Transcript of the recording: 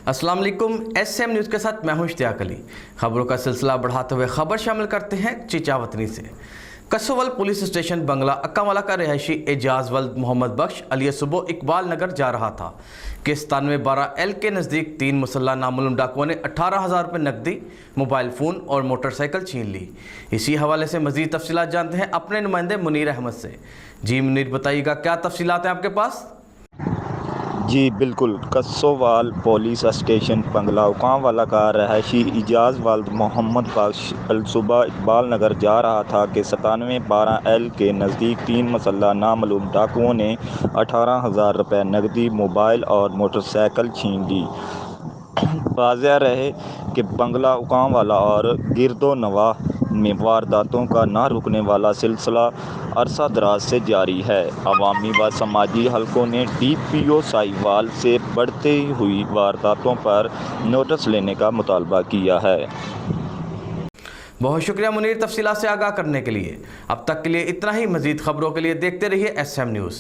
अस्सलाम वालेकुम। SM news के साथ मैं हूं इश्तियाक अली। खबरों का सिलसिला बढ़ाते हुए खबर शामिल करते हैं चिचावतनी से। कसोवल पुलिस स्टेशन बंगला अक्कावाला का रिहायशी एजाज वल्द मोहम्मद बख्श अलिया सुबह इकबाल नगर जा रहा था कि 9712L के नज़दीक 3 मुसल्लह नामालूम डाकुओं ने 18,000 रुपये नकदी, मोबाइल फ़ोन और मोटरसाइकिल छीन ली। इसी हवाले से मज़ीद तफसीलात जानते हैं अपने नुमाइंदे मुनीर अहमद से। जी मुनीर, बताइएगा क्या तफसीलात हैं आपके पास? जी बिल्कुल, कसोवाल पुलिस स्टेशन बंगला अक्कावाला का रहायशी एजाज वल्द मोहम्मद बख्श सुबह इकबाल नगर जा रहा था कि 9712L के नज़दीक 3 मुसल्लह नामालूम डाकुओं ने 18,000 रुपये नकदी, मोबाइल और मोटरसाइकिल छीन ली। वाज़ेह रहे कि बंगला अक्कावाला और गिरदो नवाह में वारदातों का ना रुकने वाला सिलसिला अरसा दराज से जारी है। अवामी व समाजी हलकों ने DPO साहिवाल से बढ़ती हुई वारदातों पर नोटिस लेने का मुतालबा किया है। बहुत शुक्रिया मुनीर, तफसीलात से आगाह करने के लिए। अब तक के लिए इतना ही। मज़ीद खबरों के लिए देखते रहिए SM न्यूज़।